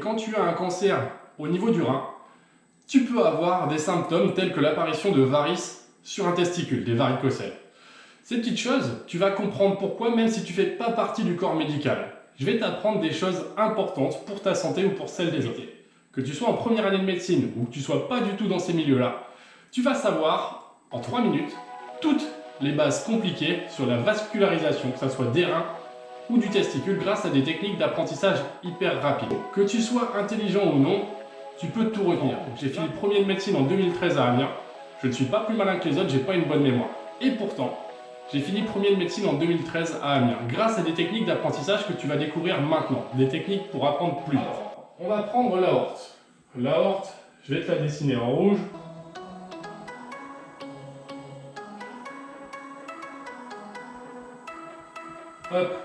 quand tu as un cancer au niveau du rein, tu peux avoir des symptômes tels que l'apparition de varices sur un testicule, des varicocèles. Ces petites choses, tu vas comprendre pourquoi même si tu ne fais pas partie du corps médical. Je vais t'apprendre des choses importantes pour ta santé ou pour celle des autres. Que tu sois en première année de médecine ou que tu ne sois pas du tout dans ces milieux-là, tu vas savoir en 3 minutes toutes les bases compliquées sur la vascularisation, que ce soit des reins ou du testicule, grâce à des techniques d'apprentissage hyper rapides. Que tu sois intelligent ou non, tu peux tout retenir. J'ai fini le premier de médecine en 2013 à Amiens. Je ne suis pas plus malin que les autres, j'ai pas une bonne mémoire. Et pourtant, j'ai fini premier de médecine en 2013 à Amiens, grâce à des techniques d'apprentissage que tu vas découvrir maintenant. Des techniques pour apprendre plus vite. On va prendre l'aorte. L'aorte, je vais te la dessiner en rouge. Hop.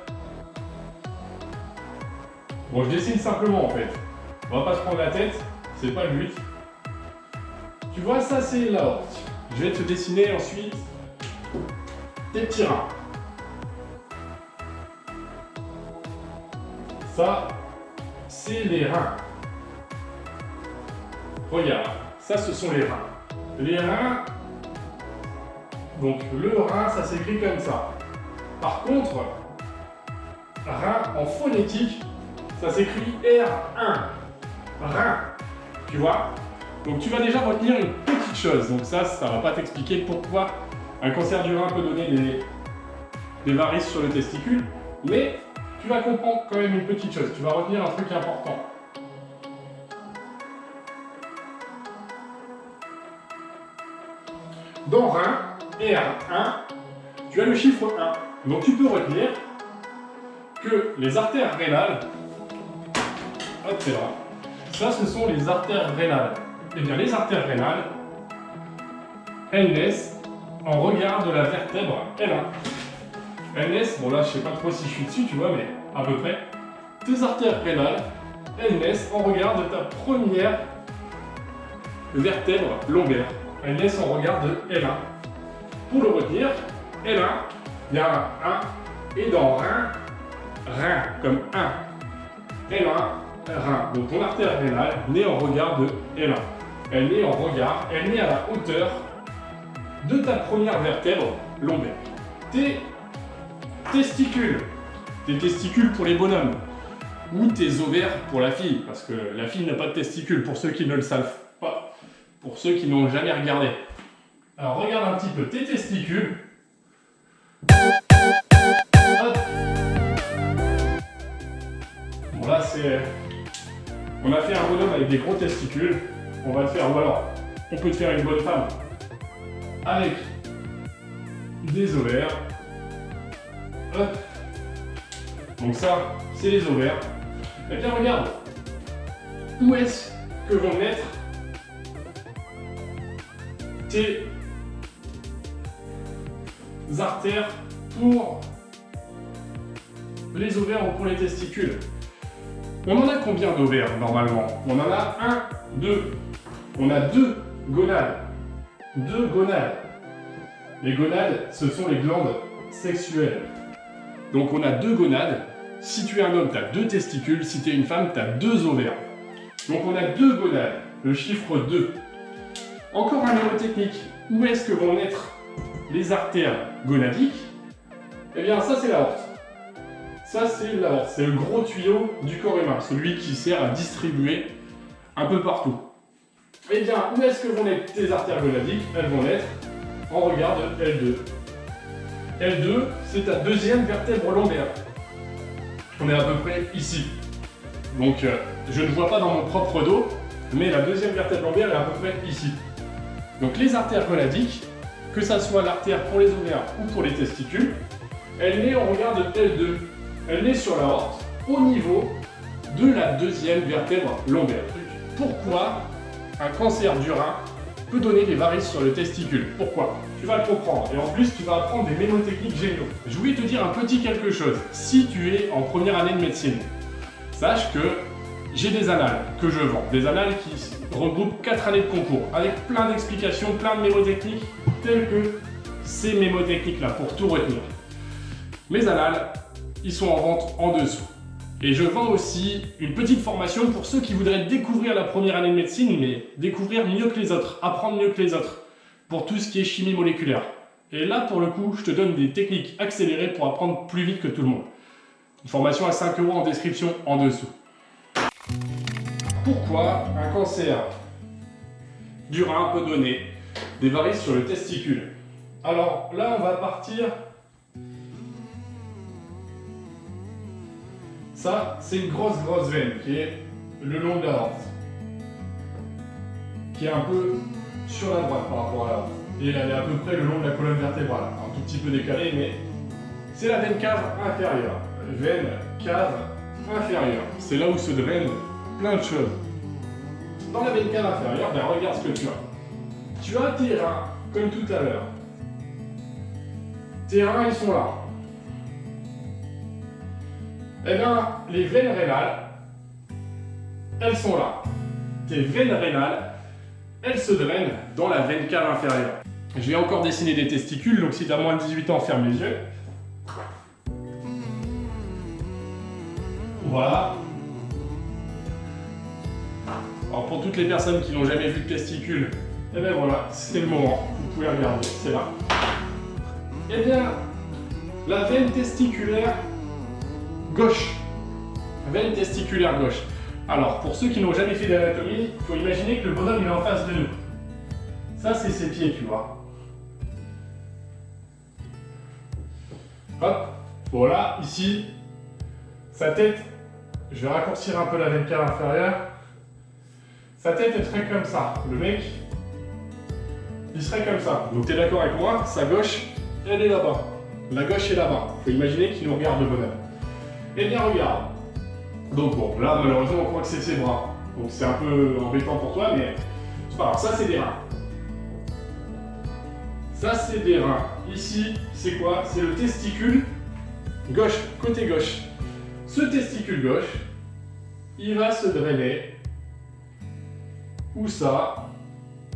Bon, je dessine simplement en fait. On va pas se prendre la tête, c'est pas le but. Tu vois, ça c'est l'aorte. Je vais te dessiner ensuite tes petits reins. Ça, c'est les reins. Regarde, ça ce sont les reins. Les reins, donc le rein, ça s'écrit comme ça. Par contre, rein en phonétique, ça s'écrit R1. Rein. Tu vois? Donc tu vas déjà retenir une petite chose. Donc ça va pas t'expliquer pourquoi un cancer du rein peut donner des varices sur le testicule. Mais tu vas comprendre quand même une petite chose. Tu vas retenir un truc important. Dans rein, R1, tu as le chiffre 1. Donc tu peux retenir que les artères rénales, hop, c'est là, ça ce sont les artères rénales. Eh bien les artères rénales, elles naissent en regard de la vertèbre L1. Elles naissent, bon là je sais pas trop si je suis dessus, tu vois, mais à peu près. Tes artères rénales, elles naissent en regard de ta première vertèbre lombaire. Elles naissent en regard de L1. Pour le retenir, L1, il y a un 1, et dans rein, rein, comme 1. L1, rein. Donc ton artère rénale naît en regard de L1. Elle naît en regard, elle naît à la hauteur de ta première vertèbre lombaire. Tes testicules pour les bonhommes, ou tes ovaires pour la fille, parce que la fille n'a pas de testicules, pour ceux qui ne le savent pas, pour ceux qui n'ont jamais regardé. Alors regarde un petit peu tes testicules. Hop. Bon là c'est... On a fait un bonhomme avec des gros testicules. On va te faire, ou alors on peut te faire une bonne femme avec des ovaires. Hop. Donc ça, c'est les ovaires. Et bien regarde, où est-ce que vont naître tes artères pour les ovaires ou pour les testicules? On en a combien d'ovaires normalement? On en a 1, 2. On a 2 gonades. 2 gonades. Les gonades, ce sont les glandes sexuelles. Donc on a 2 gonades. Si tu es un homme, tu as 2 testicules. Si tu es une femme, tu as 2 ovaires. Donc on a 2 gonades. Le chiffre 2. Encore un mnémotechnique. Où est-ce que vont naître les artères gonadiques? Eh bien ça c'est l'aorte. Ça c'est l'aorte. C'est le gros tuyau du corps humain. Celui qui sert à distribuer un peu partout. Eh bien, où est-ce que vont naître tes artères gonadiques? Elles vont naître en regard de L2. L2, c'est ta deuxième vertèbre lombaire. On est à peu près ici. Donc, je ne vois pas dans mon propre dos, mais la deuxième vertèbre lombaire est à peu près ici. Donc, les artères gonadiques, que ça soit l'artère pour les ovaires ou pour les testicules, elle naît en regard de L2. Elle naît sur l'aorte, au niveau de la deuxième vertèbre lombaire. Pourquoi un cancer du rein peut donner des varices sur le testicule? Pourquoi? Tu vas le comprendre. Et en plus, tu vas apprendre des mnémotechniques géniaux. Je voulais te dire un petit quelque chose. Si tu es en première année de médecine, sache que j'ai des annales que je vends. Des annales qui regroupent 4 années de concours, avec plein d'explications, plein de mnémotechniques, telles que ces mnémotechniques-là, pour tout retenir. Mes annales, ils sont en vente en dessous. Et je vends aussi une petite formation pour ceux qui voudraient découvrir la première année de médecine, mais découvrir mieux que les autres, apprendre mieux que les autres, pour tout ce qui est chimie moléculaire. Et là, pour le coup, je te donne des techniques accélérées pour apprendre plus vite que tout le monde. Une formation à 5 € en description en dessous. Pourquoi un cancer du rein peut donner des varices sur le testicule? Alors là, on va partir. Ça, c'est une grosse veine qui est le long de la horte, qui est un peu sur la droite par rapport à la horte. Et elle est à peu près le long de la colonne vertébrale, un tout petit peu décalée, mais c'est la veine cave inférieure. Veine cave inférieure. C'est là où se drainent plein de choses. Dans la veine cave inférieure, ben regarde ce que tu as. Tu as tes reins, comme tout à l'heure. Tes reins, ils sont là. Eh bien, les veines rénales, elles sont là. Tes veines rénales, elles se drainent dans la veine cave inférieure. Je vais encore dessiner des testicules, donc si tu as moins de 18 ans, ferme les yeux. Voilà. Alors pour toutes les personnes qui n'ont jamais vu de testicules, eh bien voilà, c'est le moment. Vous pouvez regarder, c'est là. Eh bien, la veine testiculaire gauche. Veine testiculaire gauche. Alors, pour ceux qui n'ont jamais fait d'anatomie, il faut imaginer que le bonhomme il est en face de nous. Ça, c'est ses pieds, tu vois. Hop, voilà, ici, sa tête, je vais raccourcir un peu la veine cave inférieure. Sa tête est très comme ça. Le mec, il serait comme ça. Donc, tu es d'accord avec moi? Sa gauche, elle est là-bas. La gauche est là-bas. Il faut imaginer qu'il nous regarde le bonhomme. Eh bien, regarde. Donc bon, là, malheureusement, on croit que c'est ses bras. Donc c'est un peu embêtant pour toi, mais c'est pas grave. Ça, c'est des reins. Ça, c'est des reins. Ici, c'est quoi? C'est le testicule gauche, côté gauche. Ce testicule gauche, il va se drainer. Où ça?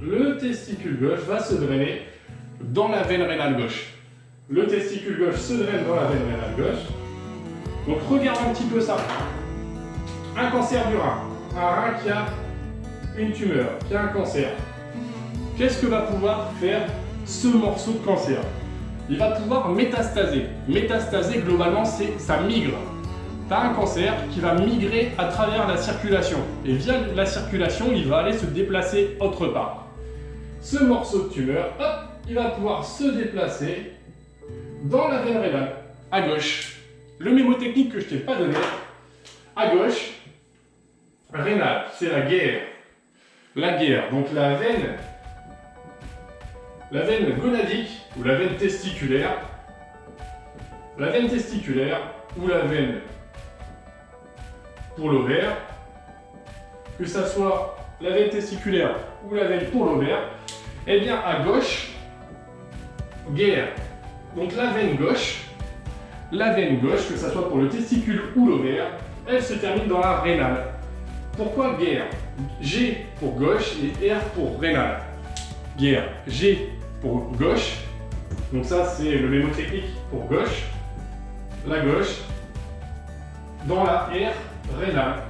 Le testicule gauche va se drainer dans la veine rénale gauche. Le testicule gauche se draine dans la veine rénale gauche. Donc regarde un petit peu ça. Un cancer du rein. Un rein qui a une tumeur, qui a un cancer. Qu'est-ce que va pouvoir faire ce morceau de cancer? Il va pouvoir métastaser. Métastaser, globalement, c'est ça migre. Tu as un cancer qui va migrer à travers la circulation. Et via la circulation, il va aller se déplacer autre part. Ce morceau de tumeur, hop, il va pouvoir se déplacer dans la veine rénale, à gauche. Le mémotechnique que je t'ai pas donné, à gauche, rénale, c'est la guerre. La guerre, donc la veine gonadique ou la veine testiculaire ou la veine pour l'ovaire, que ça soit la veine testiculaire ou la veine pour l'ovaire, eh bien à gauche, guerre. Donc la veine gauche, que ça soit pour le testicule ou l'ovaire, elle se termine dans la rénale. Pourquoi guerre? G pour gauche et R pour rénale. Guerre, G pour gauche, donc ça c'est le mémotechnique pour gauche, la gauche, dans la R rénale.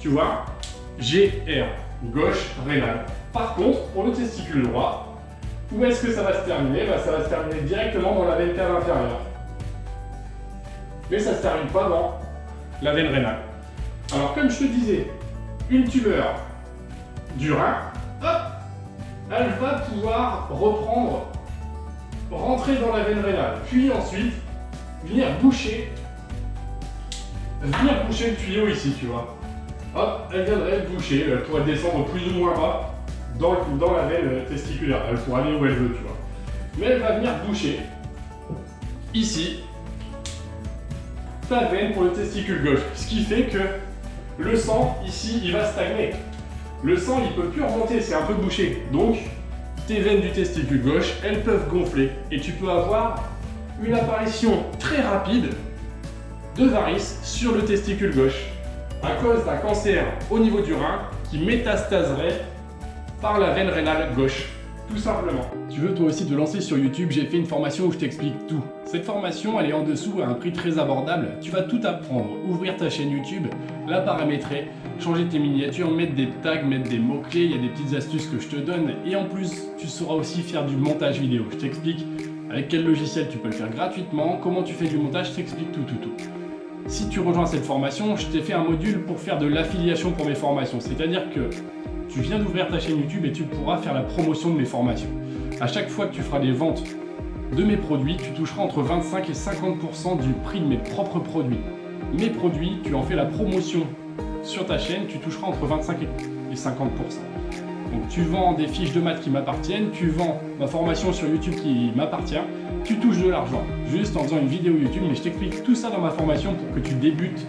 Tu vois, G, R, gauche, rénale. Par contre, pour le testicule droit, où est-ce que ça va se terminer? Ça va se terminer directement dans la veine cave inférieure. Mais ça ne se termine pas dans la veine rénale. Alors comme je te disais, une tumeur du rein, hop, elle va pouvoir rentrer dans la veine rénale, puis ensuite venir boucher le tuyau ici, tu vois. Hop, elle viendrait boucher, elle pourrait descendre plus ou moins bas dans la veine testiculaire. Elle pourra aller où elle veut, tu vois. Mais elle va venir boucher ici ta veine pour le testicule gauche. Ce qui fait que le sang, ici, il va stagner. Le sang, il ne peut plus remonter, c'est un peu bouché. Donc, tes veines du testicule gauche, elles peuvent gonfler. Et tu peux avoir une apparition très rapide de varices sur le testicule gauche à cause d'un cancer au niveau du rein qui métastaserait par la veine rénale gauche. Tout simplement. Tu veux toi aussi te lancer sur YouTube, j'ai fait une formation où je t'explique tout. Cette formation, elle est en dessous à un prix très abordable. Tu vas tout apprendre, ouvrir ta chaîne YouTube, la paramétrer, changer tes miniatures, mettre des tags, mettre des mots-clés, il y a des petites astuces que je te donne. Et en plus, tu sauras aussi faire du montage vidéo. Je t'explique avec quel logiciel tu peux le faire gratuitement, comment tu fais du montage, je t'explique tout. Si tu rejoins cette formation, je t'ai fait un module pour faire de l'affiliation pour mes formations. C'est-à-dire que tu viens d'ouvrir ta chaîne YouTube et tu pourras faire la promotion de mes formations. À chaque fois que tu feras des ventes de mes produits, tu toucheras entre 25 et 50% du prix de mes propres produits. Mes produits, tu en fais la promotion sur ta chaîne, tu toucheras entre 25 et 50%. Donc tu vends des fiches de maths qui m'appartiennent, tu vends ma formation sur YouTube qui m'appartient, tu touches de l'argent juste en faisant une vidéo YouTube, mais je t'explique tout ça dans ma formation pour que tu débutes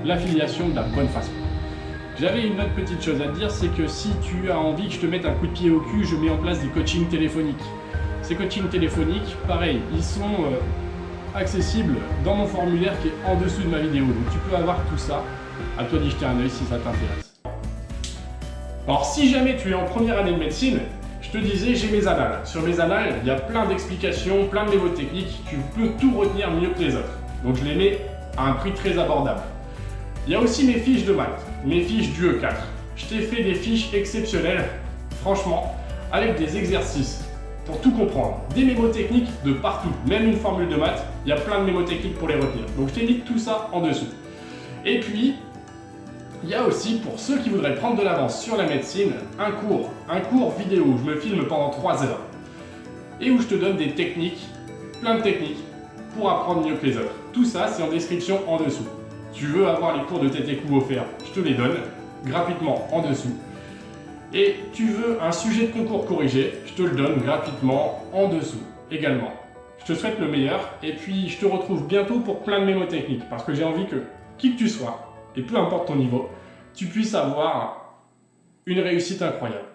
l'affiliation de la bonne façon. J'avais une autre petite chose à te dire, c'est que si tu as envie que je te mette un coup de pied au cul, je mets en place des coachings téléphoniques. Ces coachings téléphoniques, pareil, ils sont accessibles dans mon formulaire qui est en dessous de ma vidéo. Donc tu peux avoir tout ça. À toi d'y jeter un œil si ça t'intéresse. Alors si jamais tu es en première année de médecine, je te disais, j'ai mes annales. Sur mes annales, il y a plein d'explications, plein de méthodes techniques. Tu peux tout retenir mieux que les autres. Donc je les mets à un prix très abordable. Il y a aussi mes fiches de maths, mes fiches du E4. Je t'ai fait des fiches exceptionnelles, franchement, avec des exercices pour tout comprendre. Des mémos techniques de partout, même une formule de maths, il y a plein de mémos techniques pour les retenir. Donc je t'ai mis tout ça en dessous. Et puis, il y a aussi, pour ceux qui voudraient prendre de l'avance sur la médecine, un cours vidéo où je me filme pendant 3 heures et où je te donne des techniques, plein de techniques, pour apprendre mieux que les autres. Tout ça, c'est en description en dessous. Tu veux avoir les cours de TTQ offerts, je te les donne gratuitement en dessous. Et tu veux un sujet de concours corrigé, je te le donne gratuitement en dessous également. Je te souhaite le meilleur et puis je te retrouve bientôt pour plein de mémos techniques parce que j'ai envie que, qui que tu sois, et peu importe ton niveau, tu puisses avoir une réussite incroyable.